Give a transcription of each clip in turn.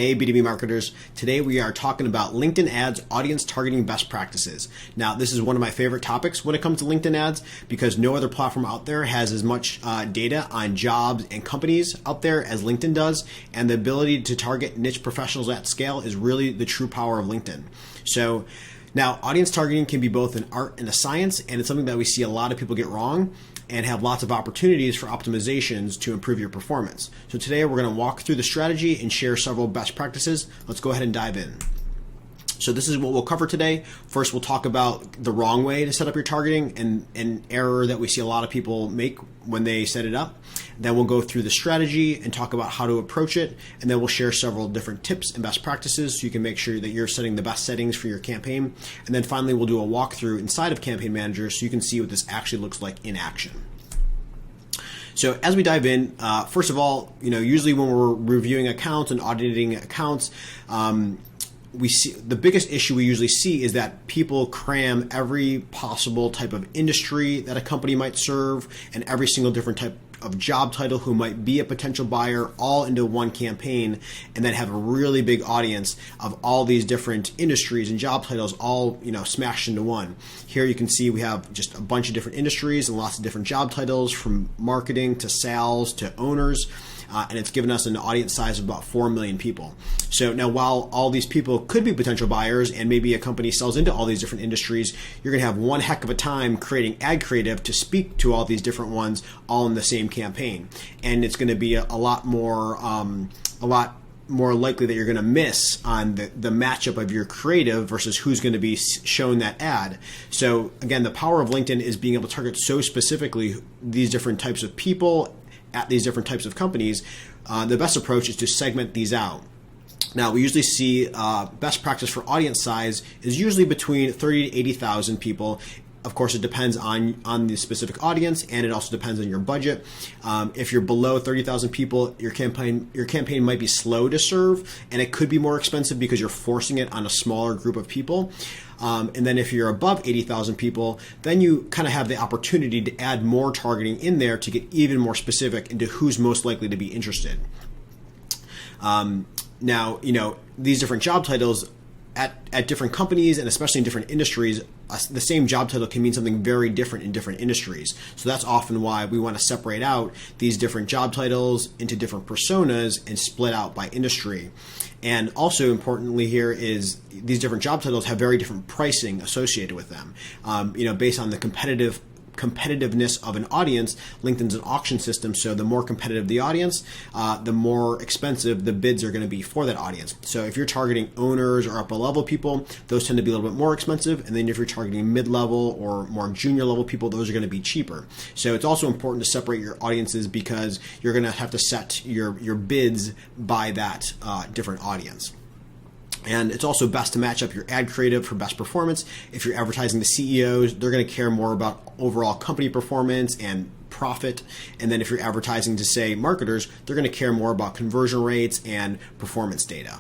Hey B2B marketers, today we are talking about LinkedIn ads audience targeting best practices. Now this is one of my favorite topics when it comes to LinkedIn ads because no other platform out there has as much data on jobs and companies out there as LinkedIn does, and the ability to target niche professionals at scale is really the true power of LinkedIn. So now audience targeting can be both an art and a science, and it's something that we see a lot of people get wrong and have lots of opportunities for optimizations to improve your performance. So today we're going to walk through the strategy and share several best practices. Let's go ahead and dive in. So this is what we'll cover today. First, we'll talk about the wrong way to set up your targeting and an error that we see a lot of people make when they set it up. Then we'll go through the strategy and talk about how to approach it. And then we'll share several different tips and best practices so you can make sure that you're setting the best settings for your campaign. And then finally, we'll do a walkthrough inside of Campaign Manager so you can see what this actually looks like in action. So as we dive in, first of all, usually when we're reviewing accounts and auditing accounts, we see the biggest issue we usually see is that people cram every possible type of industry that a company might serve and every single different type of job title who might be a potential buyer all into one campaign, and then have a really big audience of all these different industries and job titles all smashed into one. Here you can see we have just a bunch of different industries and lots of different job titles, from marketing to sales to owners. And it's given us an audience size of about 4 million people. So now, while all these people could be potential buyers and maybe a company sells into all these different industries, you're going to have one heck of a time creating ad creative to speak to all these different ones all in the same campaign. And it's going to be a lot more likely that you're going to miss on the matchup of your creative versus who's going to be shown that ad. So again, the power of LinkedIn is being able to target so specifically these different types of people at these different types of companies. The best approach is to segment these out. Now, we usually see best practice for audience size is usually between 30 to 80,000 people. Of course, it depends on the specific audience, and it also depends on your budget. If you're below 30,000 people, your campaign might be slow to serve, and it could be more expensive because you're forcing it on a smaller group of people. And then if you're above 80,000 people, then you kind of have the opportunity to add more targeting in there to get even more specific into who's most likely to be interested. Now, these different job titles at different companies, and especially in different industries, the same job title can mean something very different in different industries. So that's often why we want to separate out these different job titles into different personas and split out by industry. And also importantly here is these different job titles have very different pricing associated with them. Based on the competitiveness of an audience, LinkedIn's an auction system, so the more competitive the audience, the more expensive the bids are going to be for that audience. So if you're targeting owners or upper level people, those tend to be a little bit more expensive, and then if you're targeting mid-level or more junior level people, those are going to be cheaper. So it's also important to separate your audiences because you're going to have to set your bids by that different audience. And it's also best to match up your ad creative for best performance. If you're advertising to CEOs, they're going to care more about overall company performance and profit. And then if you're advertising to, say, marketers, they're going to care more about conversion rates and performance data.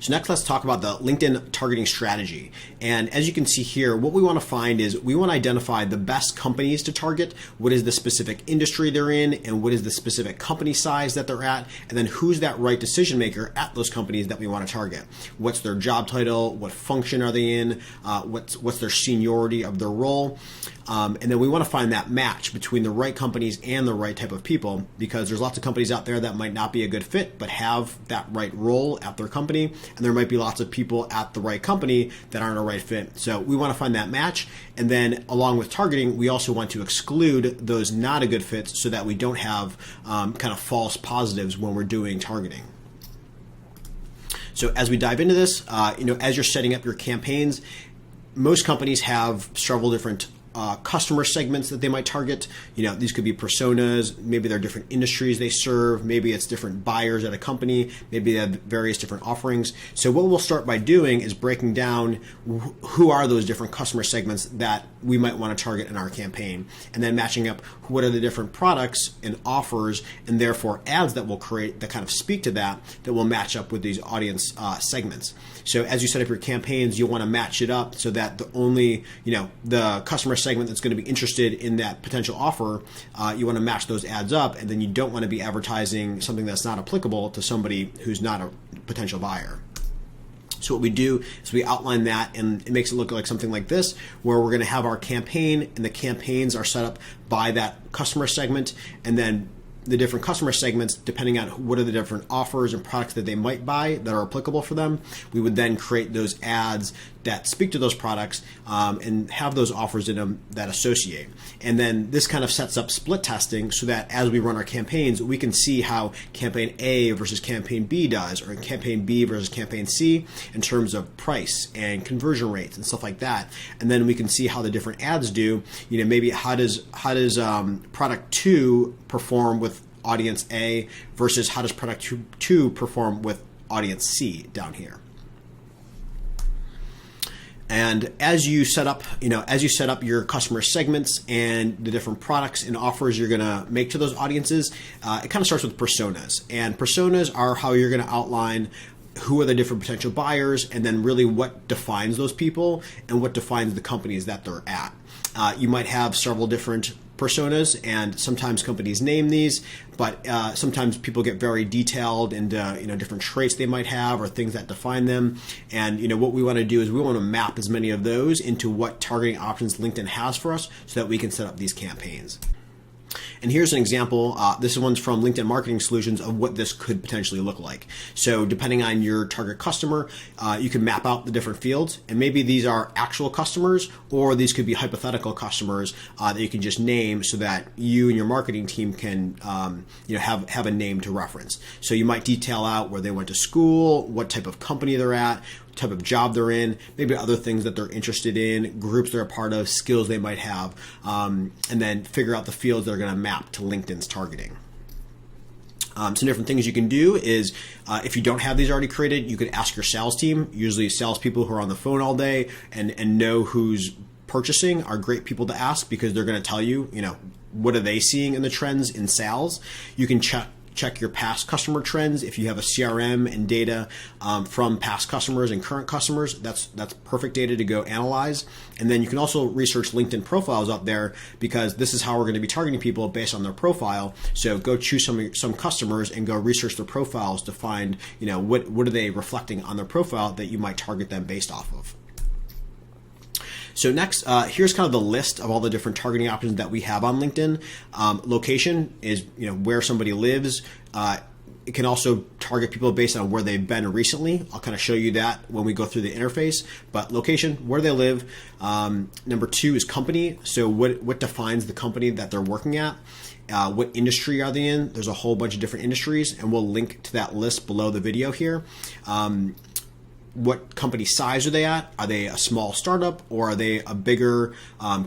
So next, let's talk about the LinkedIn targeting strategy. And as you can see here, what we want to find is we want to identify the best companies to target, what is the specific industry they're in, and what is the specific company size that they're at, and then who's that right decision maker at those companies that we want to target. What's their job title? What function are they in? What's their seniority of their role? And then we want to find that match between the right companies and the right type of people, because there's lots of companies out there that might not be a good fit but have that right role at their company, and there might be lots of people at the right company that aren't a right fit. So we want to find that match, and then along with targeting, we also want to exclude those not a good fits so that we don't have kind of false positives when we're doing targeting. So as we dive into this, as you're setting up your campaigns, most companies have several different customer segments that they might target. These could be personas, maybe they're different industries they serve, maybe it's different buyers at a company, maybe they have various different offerings. So what we'll start by doing is breaking down who are those different customer segments that we might want to target in our campaign, and then matching up what are the different products and offers, and therefore ads that we'll create that kind of speak to that will match up with these audience segments. So as you set up your campaigns, you'll want to match it up so that the customer segment that's going to be interested in that potential offer, you want to match those ads up, and then you don't want to be advertising something that's not applicable to somebody who's not a potential buyer. So what we do is we outline that, and it makes it look like something like this, where we're going to have our campaign, and the campaigns are set up by that customer segment, and then the different customer segments, depending on what are the different offers and products that they might buy that are applicable for them, we would then create those ads that speak to those products and have those offers in them that associate. And then this kind of sets up split testing so that as we run our campaigns, we can see how campaign A versus campaign B does, or campaign B versus campaign C in terms of price and conversion rates and stuff like that. And then we can see how the different ads do. Maybe how does product 2 perform with audience A versus how does product 2 perform with audience C down here. And as you set up your customer segments and the different products and offers you're going to make to those audiences, it kind of starts with personas. And personas are how you're going to outline who are the different potential buyers, and then really what defines those people and what defines the companies that they're at. You might have several different personas, and sometimes companies name these, but sometimes people get very detailed into different traits they might have or things that define them. And what we want to do is we want to map as many of those into what targeting options LinkedIn has for us so that we can set up these campaigns. And here's an example. This one's from LinkedIn Marketing Solutions of what this could potentially look like. So depending on your target customer, you can map out the different fields, and maybe these are actual customers, or these could be hypothetical customers that you can just name so that you and your marketing team can have a name to reference. So you might detail out where they went to school, what type of company they're at, type of job they're in, maybe other things that they're interested in, groups they're a part of, skills they might have, and then figure out the fields that are going to map to LinkedIn's targeting. Some different things you can do is if you don't have these already created, you could ask your sales team. Usually salespeople who are on the phone all day and know who's purchasing are great people to ask, because they're going to tell you, what are they seeing in the trends in sales. You can check your past customer trends. If you have a CRM and data from past customers and current customers, that's perfect data to go analyze. And then you can also research LinkedIn profiles out there, because this is how we're going to be targeting people based on their profile. So go choose some customers and go research their profiles to find, what are they reflecting on their profile that you might target them based off of. So next, here's kind of the list of all the different targeting options that we have on LinkedIn. Location is where somebody lives. It can also target people based on where they've been recently. I'll kind of show you that when we go through the interface. But location, where they live. Number 2 is company. So what defines the company that they're working at? What industry are they in? There's a whole bunch of different industries, and we'll link to that list below the video here. What company size are they at? Are they a small startup, or are they a bigger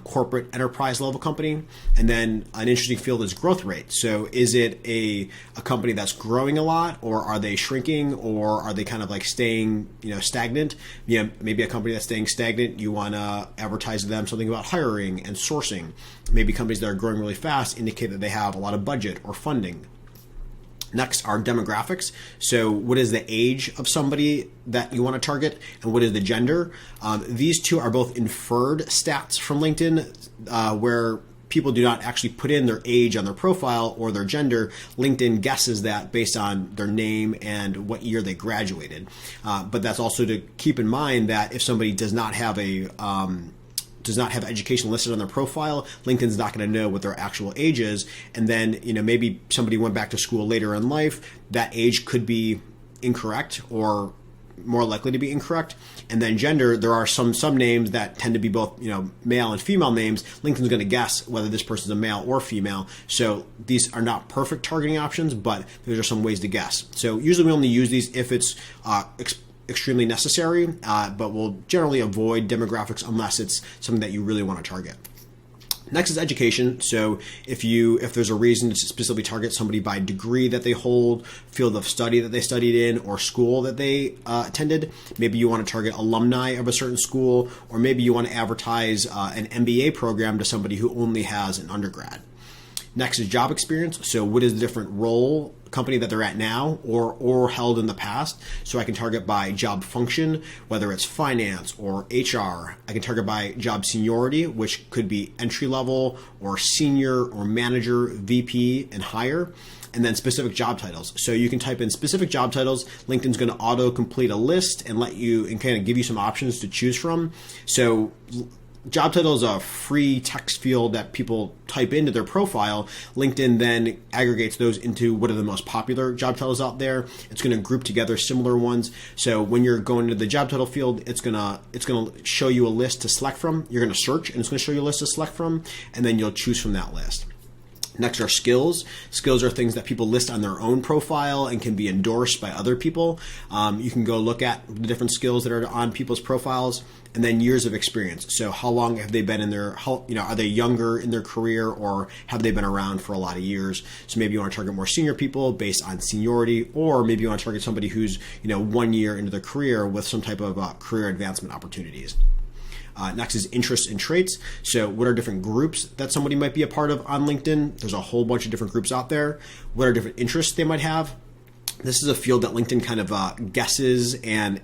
corporate enterprise level company? And then an interesting field is growth rate. So is it a company that's growing a lot, or are they shrinking, or are they kind of like staying stagnant? Maybe a company that's staying stagnant, you want to advertise to them something about hiring and sourcing. Maybe companies that are growing really fast indicate that they have a lot of budget or funding. Next are demographics. So what is the age of somebody that you want to target, and what is the gender? These two are both inferred stats from LinkedIn, where people do not actually put in their age on their profile or their gender. LinkedIn guesses that based on their name and what year they graduated. But that's also to keep in mind that if somebody does not have education listed on their profile, LinkedIn's not going to know what their actual age is. And then, maybe somebody went back to school later in life, that age could be incorrect or more likely to be incorrect. And then gender, there are some names that tend to be both, male and female names. LinkedIn's going to guess whether this person's a male or female. So these are not perfect targeting options, but those are some ways to guess. So usually we only use these if it's extremely necessary, but we'll generally avoid demographics unless it's something that you really want to target. Next is education. So if there's a reason to specifically target somebody by degree that they hold, field of study that they studied in, or school that they attended, maybe you want to target alumni of a certain school, or maybe you want to advertise an MBA program to somebody who only has an undergrad. Next is job experience. So what is the different role company that they're at now or held in the past. So I can target by job function, whether it's finance or HR. I can target by job seniority, which could be entry level or senior or manager, VP and higher. And then specific job titles. So you can type in specific job titles. LinkedIn's going to auto complete a list and let you and kind of give you some options to choose from. So job title is a free text field that people type into their profile. LinkedIn then aggregates those into what are the most popular job titles out there. It's going to group together similar ones. So when you're going to the job title field, it's going to show you a list to select from. You're going to search and it's going to show you a list to select from, and then you'll choose from that list. Next are skills. Skills are things that people list on their own profile and can be endorsed by other people. You can go look at the different skills that are on people's profiles. And then years of experience. So how long have they been in their, are they younger in their career or have they been around for a lot of years? So maybe you want to target more senior people based on seniority, or maybe you want to target somebody who's, 1 year into their career with some type of career advancement opportunities. Next is interests and traits. So what are different groups that somebody might be a part of on LinkedIn? There's a whole bunch of different groups out there. What are different interests they might have? This is a field that LinkedIn kind of guesses and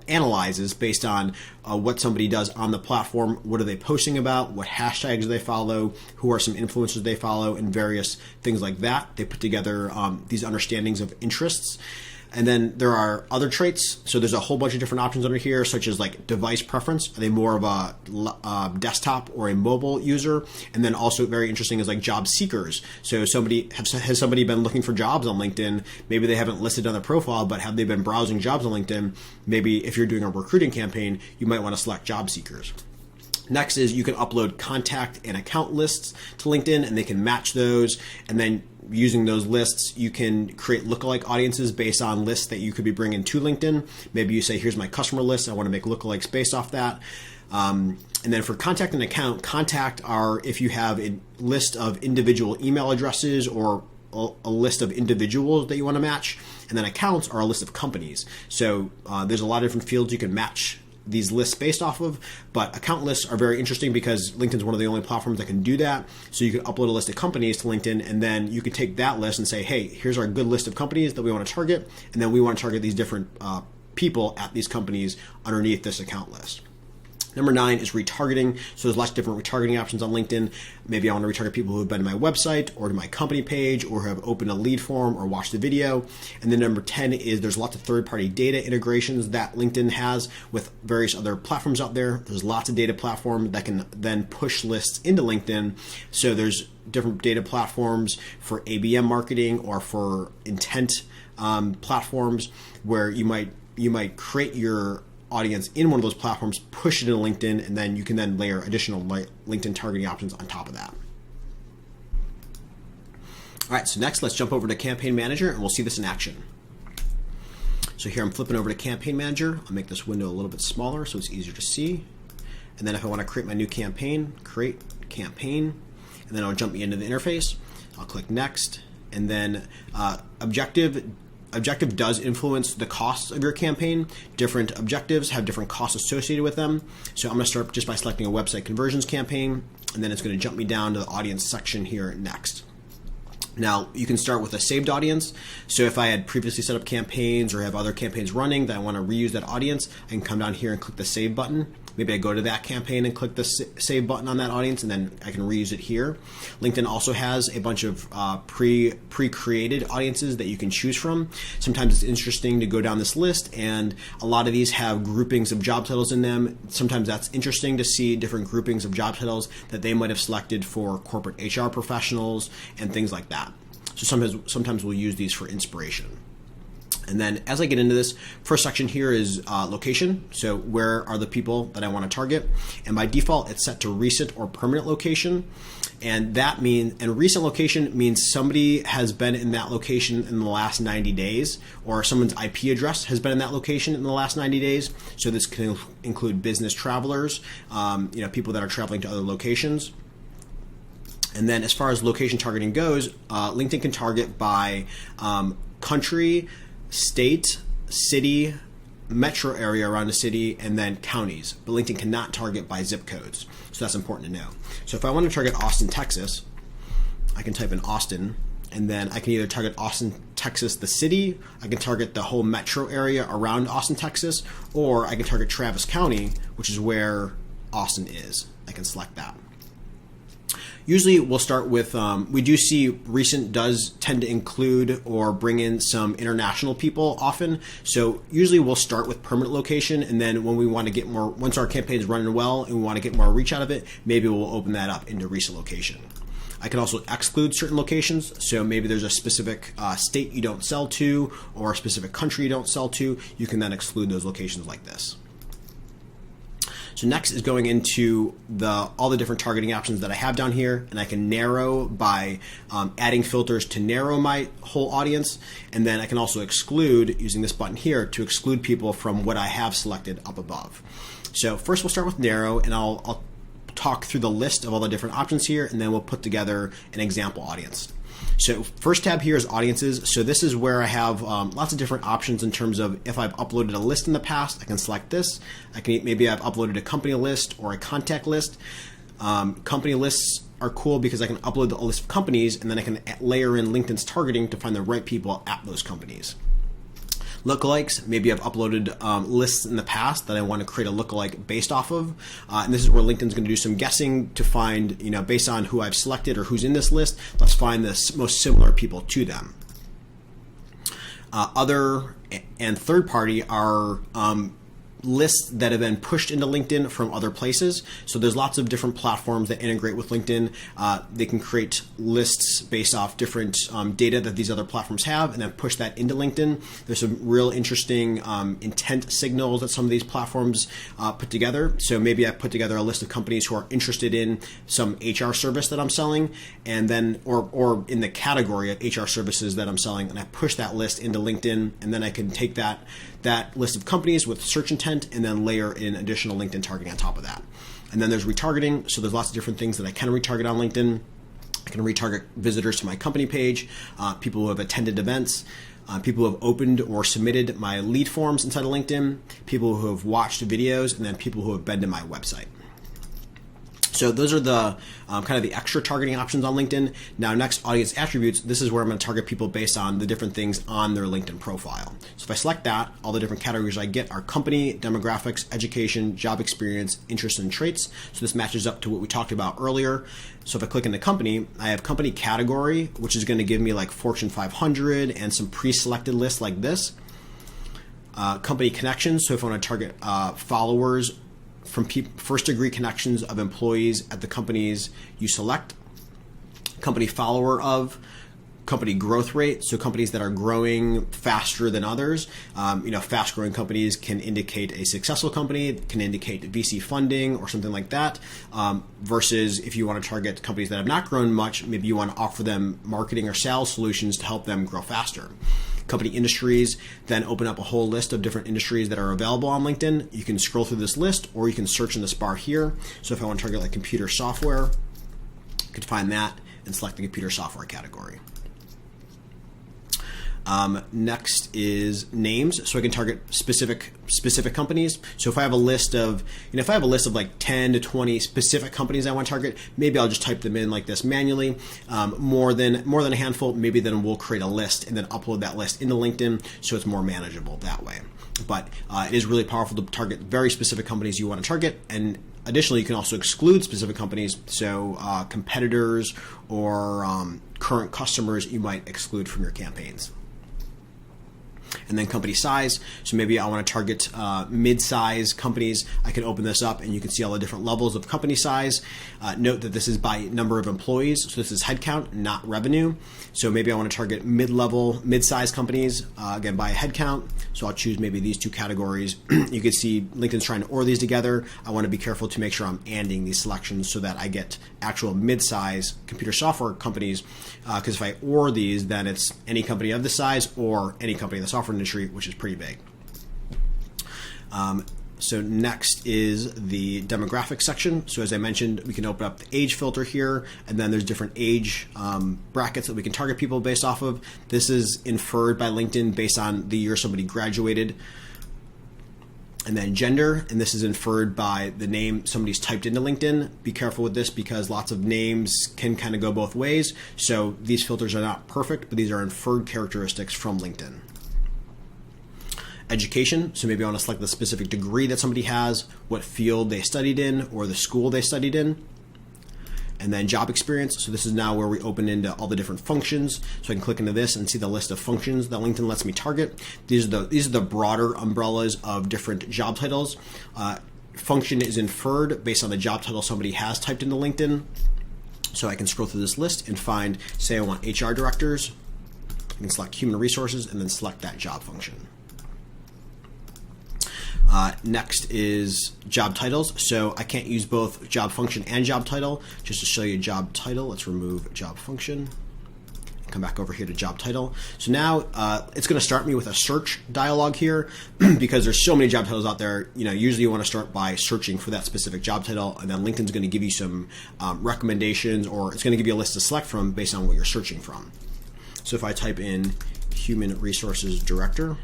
analyzes based on what somebody does on the platform. What are they posting about? What hashtags do they follow? Who are some influencers they follow? And various things like that. They put together these understandings of interests. And then there are other traits. So there's a whole bunch of different options under here, such as like device preference. Are they more of a desktop or a mobile user? And then also very interesting is like job seekers. So has somebody been looking for jobs on LinkedIn? Maybe they haven't listed on their profile, but have they been browsing jobs on LinkedIn? Maybe if you're doing a recruiting campaign, you might want to select job seekers. Next is you can upload contact and account lists to LinkedIn and they can match those. And then using those lists, you can create lookalike audiences based on lists that you could be bringing to LinkedIn. Maybe you say, here's my customer list. I want to make lookalikes based off that. And then for contact and account, contact are if you have a list of individual email addresses or a list of individuals that you want to match. And then accounts are a list of companies. So there's a lot of different fields you can match these lists based off of, but account lists are very interesting because LinkedIn's one of the only platforms that can do that. So you can upload a list of companies to LinkedIn, and then you can take that list and say, hey, here's our good list of companies that we want to target, and then we want to target these different people at these companies underneath this account list. Number 9 is retargeting. So there's lots of different retargeting options on LinkedIn. Maybe I want to retarget people who have been to my website or to my company page or have opened a lead form or watched a video. And then number 10 is there's lots of third-party data integrations that LinkedIn has with various other platforms out there. There's lots of data platforms that can then push lists into LinkedIn. So there's different data platforms for ABM marketing or for intent platforms where you might create your audience in one of those platforms, push it into LinkedIn, and then you can then layer additional LinkedIn targeting options on top of that. All right, so next let's jump over to Campaign Manager and we'll see this in action. So here I'm flipping over to Campaign Manager. I'll make this window a little bit smaller so it's easier to see. And then if I want to create my new campaign, create campaign, and then it'll jump me into the interface. I'll click next, and then Objective does influence the costs of your campaign. Different objectives have different costs associated with them. So I'm going to start just by selecting a website conversions campaign, and then it's going to jump me down to the audience section here next. Now, you can start with a saved audience. So if I had previously set up campaigns or have other campaigns running that I want to reuse that audience, I can come down here and click the save button. Maybe I go to that campaign and click the save button on that audience, and then I can reuse it here. LinkedIn also has a bunch of pre-created audiences that you can choose from. Sometimes it's interesting to go down this list, and a lot of these have groupings of job titles in them. Sometimes that's interesting to see different groupings of job titles that they might have selected for corporate HR professionals and things like that. So sometimes we'll use these for inspiration. And then as I get into this, first section here is location. So where are the people that I want to target? And by default, it's set to recent or permanent location. And recent location means somebody has been in that location in the last 90 days, or someone's IP address has been in that location in the last 90 days. So this can include business travelers, people that are traveling to other locations. And then as far as location targeting goes, LinkedIn can target by country, state, city, metro area around a city, and then counties. But LinkedIn cannot target by zip codes. So that's important to know. So if I want to target Austin, Texas, I can type in Austin, and then I can either target Austin, Texas, the city, I can target the whole metro area around Austin, Texas, or I can target Travis County, which is where Austin is. I can select that. Usually we'll start with, we do see recent does tend to include or bring in some international people often. So usually we'll start with permanent location, and then when we want to get more, once our campaign is running well and we want to get more reach out of it, maybe we'll open that up into recent location. I can also exclude certain locations. So maybe there's a specific state you don't sell to or a specific country you don't sell to. You can then exclude those locations like this. So next is going into all the different targeting options that I have down here, and I can narrow by adding filters to narrow my whole audience, and then I can also exclude using this button here to exclude people from what I have selected up above. So first we'll start with narrow, and I'll talk through the list of all the different options here, and then we'll put together an example audience. So first tab here is audiences. So this is where I have lots of different options in terms of if I've uploaded a list in the past, I can select this. Maybe I've uploaded a company list or a contact list. Company lists are cool because I can upload a list of companies, and then I can layer in LinkedIn's targeting to find the right people at those companies. Lookalikes, maybe I've uploaded lists in the past that I want to create a lookalike based off of. And this is where LinkedIn's going to do some guessing to find, based on who I've selected or who's in this list, let's find the most similar people to them. Other and third party are lists that have been pushed into LinkedIn from other places. So there's lots of different platforms that integrate with LinkedIn. They can create lists based off different data that these other platforms have and then push that into LinkedIn. There's some real interesting intent signals that some of these platforms put together. So maybe I put together a list of companies who are interested in some HR service that I'm selling, and then or in the category of HR services that I'm selling, and I push that list into LinkedIn, and then I can take that list of companies with search intent and then layer in additional LinkedIn targeting on top of that. And then there's retargeting. So there's lots of different things that I can retarget on LinkedIn. I can retarget visitors to my company page, people who have attended events, people who have opened or submitted my lead forms inside of LinkedIn, people who have watched videos, and then people who have been to my website. So those are the kind of the extra targeting options on LinkedIn. Now next, audience attributes. This is where I'm going to target people based on the different things on their LinkedIn profile. So if I select that, all the different categories I get are company, demographics, education, job experience, interests, and traits. So this matches up to what we talked about earlier. So if I click into company, I have company category, which is going to give me like Fortune 500 and some pre-selected lists like this. Company connections. So if I want to target followers from first degree connections of employees at the companies you select. Company follower of, company growth rate, so companies that are growing faster than others. Fast growing companies can indicate a successful company, can indicate VC funding or something like that, versus if you want to target companies that have not grown much, maybe you want to offer them marketing or sales solutions to help them grow faster. Company industries, then open up a whole list of different industries that are available on LinkedIn. You can scroll through this list, or you can search in this bar here. So if I want to target like computer software, I could find that and select the computer software category. Next is names, so I can target specific companies. So if I have a list of, like 10 to 20 specific companies I want to target, maybe I'll just type them in like this manually. More than a handful, maybe then we'll create a list and then upload that list into LinkedIn, so it's more manageable that way. But it is really powerful to target very specific companies you want to target, and additionally, you can also exclude specific companies, so competitors or current customers you might exclude from your campaigns. And then company size. So maybe I want to target mid-size companies. I can open this up and you can see all the different levels of company size. Note that this is by number of employees. So this is headcount, not revenue. So maybe I want to target mid-level, mid-size companies, again, by headcount. So I'll choose maybe these two categories. You can see LinkedIn's trying to OR these together. I want to be careful to make sure I'm ANDing these selections so that I get actual mid-size computer software companies. Because if I OR these, then it's any company of this size or any company in the software industry, which is pretty big. So next is the demographics section. So as I mentioned, we can open up the age filter here, and then there's different age brackets that we can target people based off of. This is inferred by LinkedIn based on the year somebody graduated. And then gender, and this is inferred by the name somebody's typed into LinkedIn. Be careful with this because lots of names can kind of go both ways. So these filters are not perfect, but these are inferred characteristics from LinkedIn. Education, so maybe I want to select the specific degree that somebody has, what field they studied in, or the school they studied in. And then job experience, so this is now where we open into all the different functions. So I can click into this and see the list of functions that LinkedIn lets me target. These are the broader umbrellas of different job titles. Function is inferred based on the job title somebody has typed into LinkedIn. So I can scroll through this list and find, say I want HR directors. I can select human resources and then select that job function. Next is job titles. So I can't use both job function and job title. Just to show you job title, let's remove job function. Come back over here to job title. So now it's going to start me with a search dialog here because there's so many job titles out there. Usually you want to start by searching for that specific job title, and then LinkedIn's going to give you some recommendations, or it's going to give you a list to select from based on what you're searching from. So if I type in human resources director,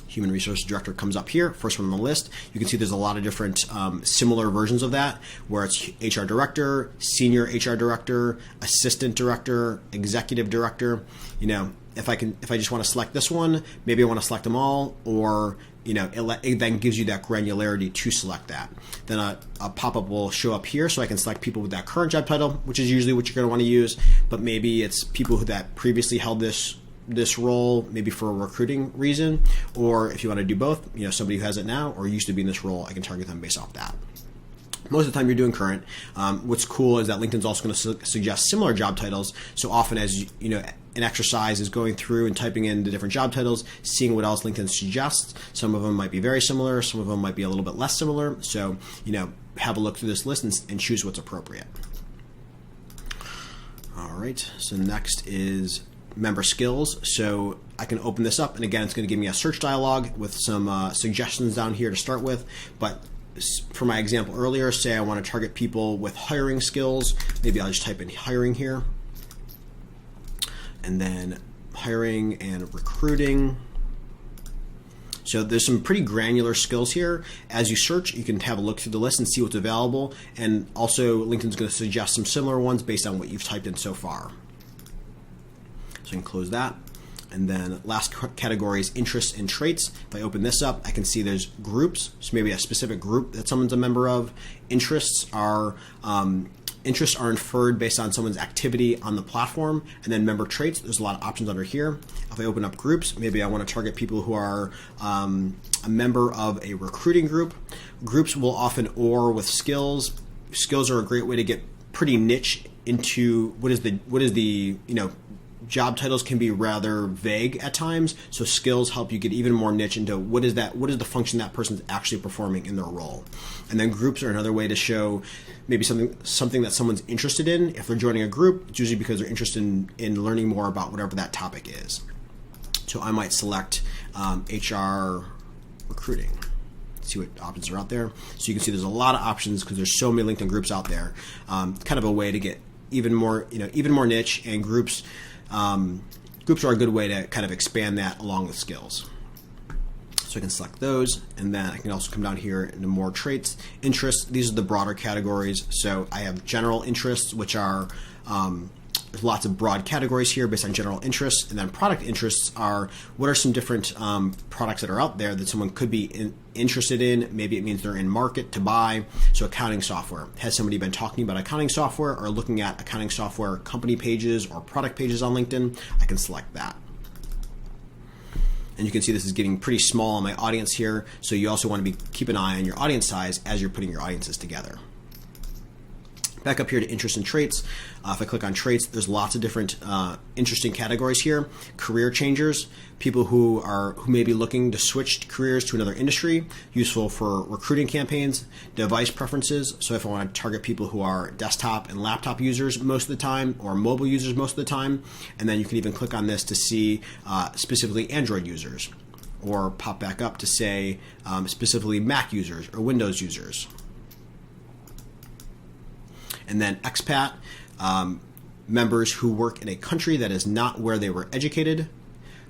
Human Resources Director comes up here, first one on the list. You can see there's a lot of different similar versions of that, where it's HR Director, Senior HR Director, Assistant Director, Executive Director. If I just want to select this one, maybe I want to select them all, or it then gives you that granularity to select that. Then a pop-up will show up here, so I can select people with that current job title, which is usually what you're going to want to use, but maybe it's people that previously held this role, maybe for a recruiting reason, or if you want to do both, somebody who has it now or used to be in this role, I can target them based off that. Most of the time you're doing current. What's cool is that LinkedIn's also going to suggest similar job titles. So often as an exercise is going through and typing in the different job titles, seeing what else LinkedIn suggests. Some of them might be very similar, some of them might be a little bit less similar. So, have a look through this list and choose what's appropriate. All right, so next is member skills. So I can open this up, and again, it's going to give me a search dialog with some suggestions down here to start with. But for my example earlier, say I want to target people with hiring skills. Maybe I'll just type in hiring here, and then hiring and recruiting. So there's some pretty granular skills here. As you search, you can have a look through the list and see what's available. And also LinkedIn's going to suggest some similar ones based on what you've typed in so far. So I can close that. And then last category is interests and traits. If I open this up, I can see there's groups. So maybe a specific group that someone's a member of. Interests are inferred based on someone's activity on the platform. And then member traits, there's a lot of options under here. If I open up groups, maybe I want to target people who are a member of a recruiting group. Groups will often OR with skills. Skills are a great way to get pretty niche into what is the job titles can be rather vague at times, so skills help you get even more niche into what is the function that person's actually performing in their role. And then groups are another way to show maybe something that someone's interested in. If they're joining a group, it's usually because they're interested in learning more about whatever that topic is. So I might select HR recruiting. See what options are out there. So you can see there's a lot of options because there's so many LinkedIn groups out there. Kind of a way to get even more niche, and groups. Groups are a good way to kind of expand that along with skills. So I can select those, and then I can also come down here into more traits. Interests, these are the broader categories. So I have general interests, which are there's lots of broad categories here based on general interests, and then product interests are what are some different products that are out there that someone could be interested in. Maybe it means they're in market to buy. So accounting software. Has somebody been talking about accounting software or looking at accounting software company pages or product pages on LinkedIn? I can select that. And you can see this is getting pretty small on my audience here. So you also want to keep an eye on your audience size as you're putting your audiences together. Back up here to interests and traits. If I click on traits, there's lots of different interesting categories here. Career changers, people who may be looking to switch careers to another industry, useful for recruiting campaigns. Device preferences, so if I want to target people who are desktop and laptop users most of the time, or mobile users most of the time. And then you can even click on this to see specifically Android users, or pop back up to say specifically Mac users or Windows users. And then expat, members who work in a country that is not where they were educated.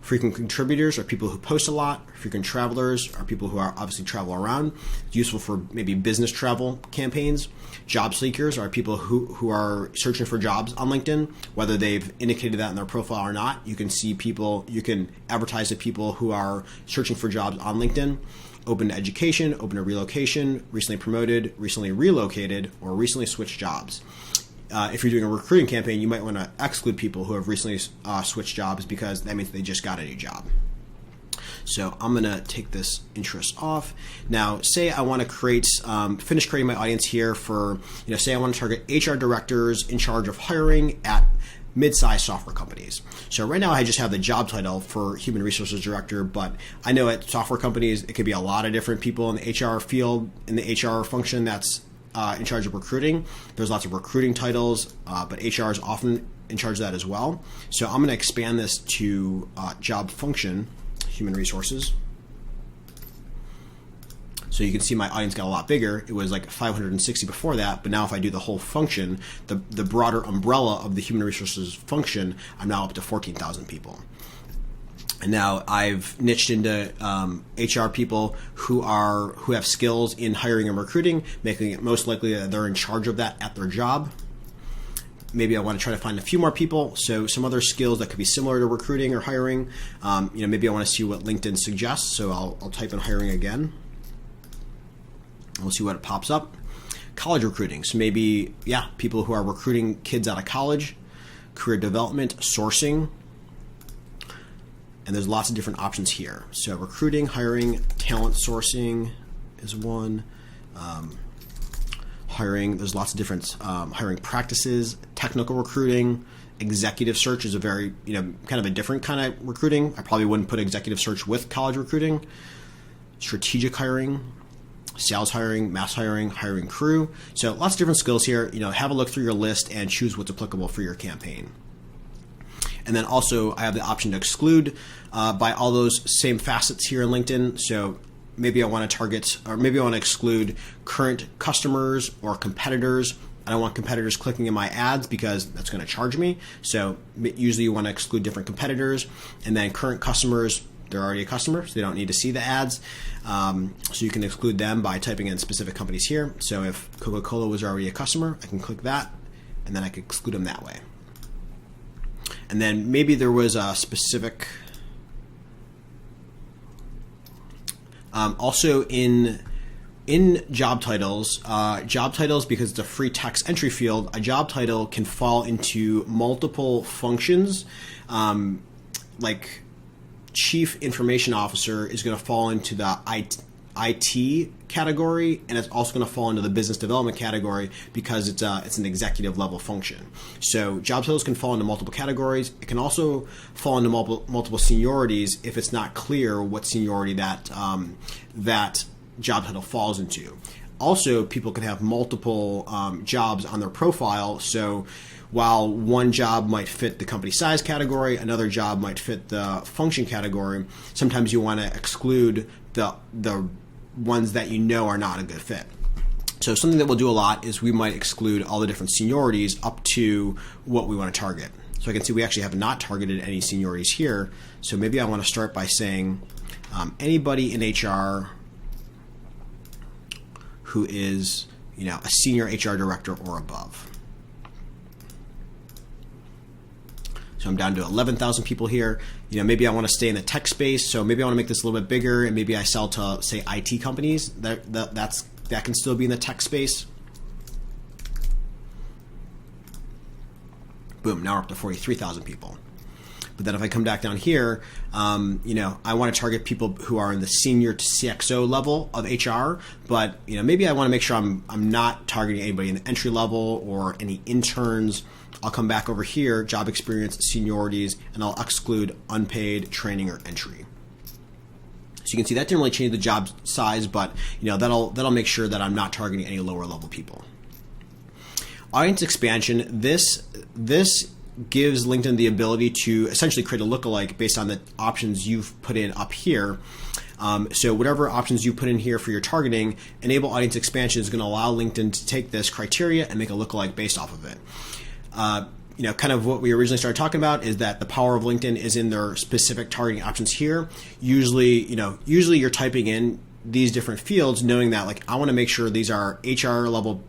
Frequent contributors are people who post a lot. Frequent travelers are people who are obviously travel around. It's useful for maybe business travel campaigns. Job seekers are people who are searching for jobs on LinkedIn, whether they've indicated that in their profile or not. You can see people, you can advertise to people who are searching for jobs on LinkedIn. Open to education, open to relocation, recently promoted, recently relocated, or recently switched jobs. If you're doing a recruiting campaign, you might want to exclude people who have recently switched jobs because that means they just got a new job. So I'm going to take this interest off. Now, say I want to finish creating my audience here for, say I want to target HR directors in charge of hiring at mid-sized software companies. So right now I just have the job title for human resources director, but I know at software companies, it could be a lot of different people in the HR field, in the HR function that's in charge of recruiting. There's lots of recruiting titles, but HR is often in charge of that as well. So I'm going to expand this to job function, human resources. So you can see my audience got a lot bigger. It was like 560 before that, but now if I do the whole function, the broader umbrella of the human resources function, I'm now up to 14,000 people. And now I've niched into HR people who have skills in hiring and recruiting, making it most likely that they're in charge of that at their job. Maybe I want to try to find a few more people, so some other skills that could be similar to recruiting or hiring. Maybe I want to see what LinkedIn suggests, so I'll type in hiring again. We'll see what it pops up. College recruiting, so maybe, people who are recruiting kids out of college, career development, sourcing, and there's lots of different options here. So recruiting, hiring, talent sourcing is one. Hiring, there's lots of different hiring practices. Technical recruiting, executive search is a very, kind of a different kind of recruiting. I probably wouldn't put executive search with college recruiting. Strategic hiring, sales hiring, mass hiring, hiring crew. So lots of different skills here. Have a look through your list and choose what's applicable for your campaign. And then also I have the option to exclude by all those same facets here in LinkedIn. So maybe I want to target, or maybe I want to exclude current customers or competitors. I don't want competitors clicking in my ads because that's going to charge me. So usually you want to exclude different competitors, and then current customers, they're already a customer, so they don't need to see the ads. So you can exclude them by typing in specific companies here. So if Coca-Cola was already a customer, I can click that, and then I can exclude them that way. And then maybe there was a specific, also in job titles, because it's a free text entry field, a job title can fall into multiple functions. Like Chief Information Officer is going to fall into the IT category, and it's also going to fall into the business development category because it's an executive level function. So job titles can fall into multiple categories. It can also fall into multiple seniorities if it's not clear what seniority that job title falls into. Also, people can have multiple jobs on their profile. So while one job might fit the company size category, another job might fit the function category, sometimes you want to exclude the ones that are not a good fit. So something that we'll do a lot is we might exclude all the different seniorities up to what we want to target. So I can see we actually have not targeted any seniorities here. So maybe I want to start by saying anybody in HR who is a senior HR director or above. So I'm down to 11,000 people here. Maybe I want to stay in the tech space, so maybe I want to make this a little bit bigger, and maybe I sell to, say, IT companies. That can still be in the tech space. Boom, now we're up to 43,000 people. But then if I come back down here, I want to target people who are in the senior to CXO level of HR, but maybe I want to make sure I'm not targeting anybody in the entry level or any interns. I'll come back over here, job experience, seniorities, and I'll exclude unpaid, training, or entry. So you can see that didn't really change the job size, but that'll make sure that I'm not targeting any lower level people. Audience expansion. This gives LinkedIn the ability to essentially create a lookalike based on the options you've put in up here. So whatever options you put in here for your targeting, enable audience expansion is going to allow LinkedIn to take this criteria and make a lookalike based off of it. kind of what we originally started talking about is that the power of LinkedIn is in their specific targeting options here. Usually you're typing in these different fields knowing that like I want to make sure these are HR level,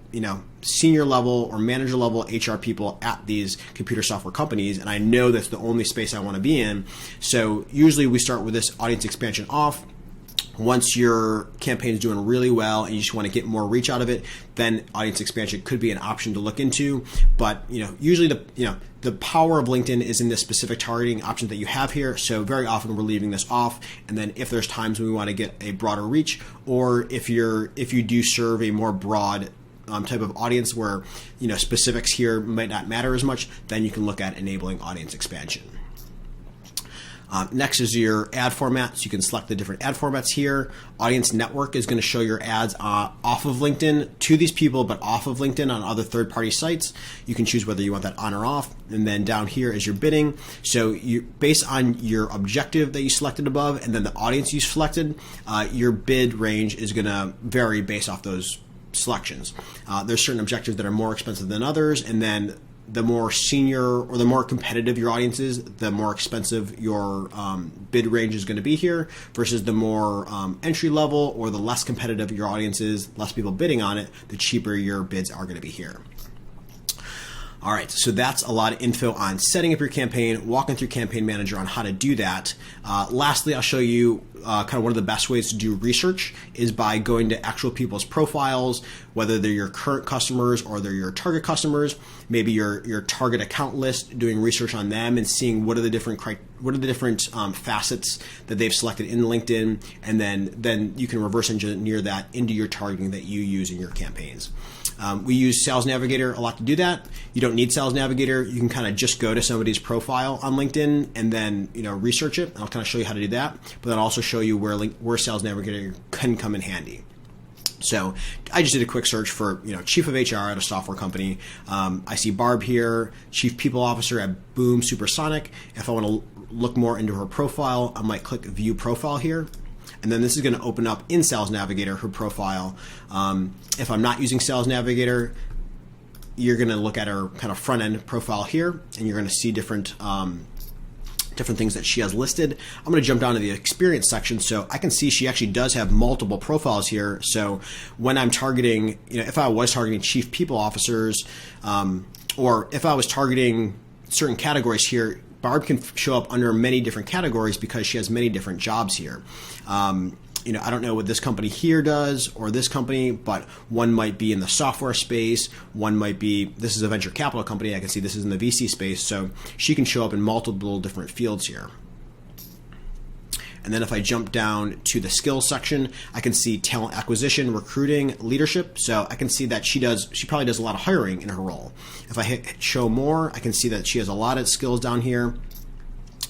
senior level or manager level HR people at these computer software companies, and I know that's the only space I want to be in. So usually we start with this audience expansion off. Once your campaign is doing really well and you just want to get more reach out of it, then audience expansion could be an option to look into. But usually the power of LinkedIn is in this specific targeting option that you have here. So very often we're leaving this off. And then if there's times when we want to get a broader reach, or if you do serve a more broad type of audience where specifics here might not matter as much, then you can look at enabling audience expansion. Next is your ad format. So you can select the different ad formats here. Audience network is going to show your ads off of LinkedIn to these people, but off of LinkedIn on other third-party sites. You can choose whether you want that on or off. And then down here is your bidding. So based on your objective that you selected above and then the audience you selected, your bid range is going to vary based off those selections. There's certain objectives that are more expensive than others, and then the more senior or the more competitive your audience is, the more expensive your bid range is going to be here, versus the more entry level or the less competitive your audience is, less people bidding on it, the cheaper your bids are going to be here. All right, so that's a lot of info on setting up your campaign, walking through Campaign Manager on how to do that. Lastly, I'll show you kind of one of the best ways to do research is by going to actual people's profiles, whether they're your current customers or they're your target customers, maybe your target account list, doing research on them and seeing what are the different facets that they've selected in LinkedIn, and then you can reverse engineer that into your targeting that you use in your campaigns. We use Sales Navigator a lot to do that. You don't need Sales Navigator. You can kind of just go to somebody's profile on LinkedIn and then research it. I'll kind of show you how to do that, but then also show you where Sales Navigator can come in handy. So I just did a quick search for chief of HR at a software company. I see Barb here, chief people officer at Boom Supersonic. If I want to look more into her profile, I might click view profile here. And then this is going to open up in Sales Navigator her profile. If I'm not using Sales Navigator, you're going to look at her kind of front end profile here, and you're going to see different things that she has listed. I'm going to jump down to the experience section, so I can see she actually does have multiple profiles here. So when I'm targeting, if I was targeting chief people officers, or if I was targeting certain categories here, Barb can show up under many different categories because she has many different jobs here. I don't know what this company here does or this company, but one might be in the software space. One might be, this is a venture capital company. I can see this is in the VC space. So she can show up in multiple different fields here. And then if I jump down to the skills section, I can see talent acquisition, recruiting, leadership. So I can see that she probably does a lot of hiring in her role. If I hit show more, I can see that she has a lot of skills down here.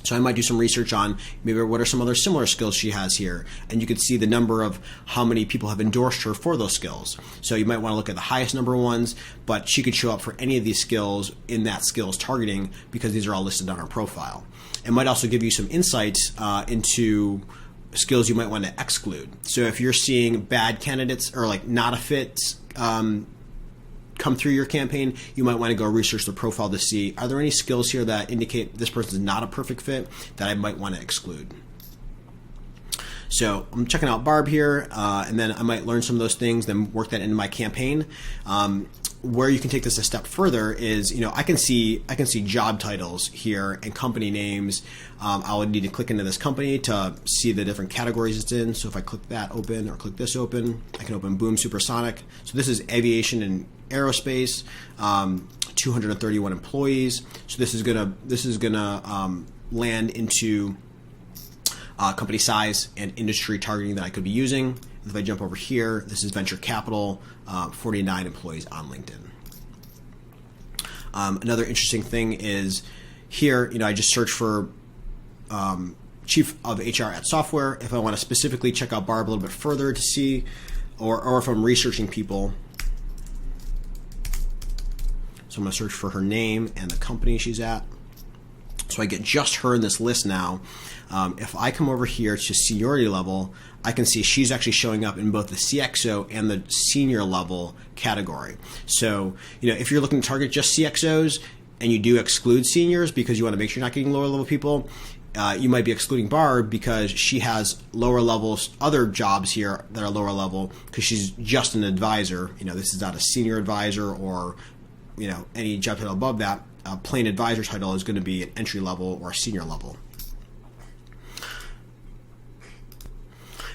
So I might do some research on maybe what are some other similar skills she has here. And you can see the number of how many people have endorsed her for those skills. So you might want to look at the highest number ones, but she could show up for any of these skills in that skills targeting because these are all listed on her profile. It might also give you some insights into skills you might want to exclude. So if you're seeing bad candidates or like not a fit come through your campaign, you might want to go research the profile to see, are there any skills here that indicate this person is not a perfect fit that I might want to exclude? So I'm checking out Barb here, and then I might learn some of those things, then work that into my campaign. Where you can take this a step further is, I can see job titles here and company names. I would need to click into this company to see the different categories it's in. So if I click that open or click this open, I can open Boom Supersonic. So this is aviation and aerospace, 231 employees. So this is gonna land into company size and industry targeting that I could be using. If I jump over here, this is venture capital, 49 employees on LinkedIn. Another interesting thing is here, I just search for chief of HR at software. If I want to specifically check out Barb a little bit further to see, or if I'm researching people, so I'm going to search for her name and the company she's at. So I get just her in this list now. If I come over here to seniority level, I can see she's actually showing up in both the CXO and the senior level category. So, if you're looking to target just CXOs, and you do exclude seniors because you want to make sure you're not getting lower level people, you might be excluding Barb because she has lower levels, other jobs here that are lower level because she's just an advisor. This is not a senior advisor or, any job title above that. A plain advisor title is going to be an entry level or a senior level.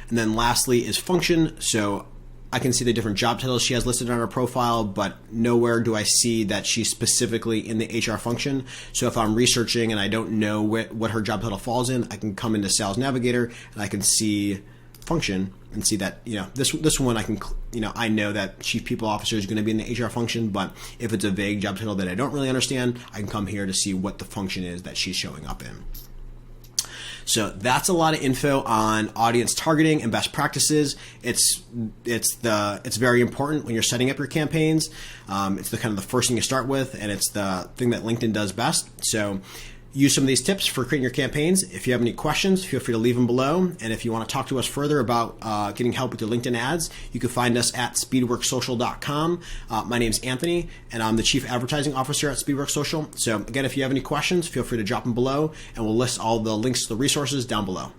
And then lastly is function. So I can see the different job titles she has listed on her profile, but nowhere do I see that she's specifically in the HR function. So if I'm researching and I don't know what her job title falls in, I can come into Sales Navigator and I can see function and see that, this one I can, I know that Chief People Officer is going to be in the HR function, but if it's a vague job title that I don't really understand, I can come here to see what the function is that she's showing up in. So that's a lot of info on audience targeting and best practices. It's very important when you're setting up your campaigns. It's the kind of the first thing you start with, and it's the thing that LinkedIn does best. So use some of these tips for creating your campaigns. If you have any questions, feel free to leave them below. And if you want to talk to us further about getting help with your LinkedIn ads, you can find us at speedworksocial.com. My name's Anthony, and I'm the Chief Advertising Officer at Speedworks Social. So again, if you have any questions, feel free to drop them below, and we'll list all the links to the resources down below.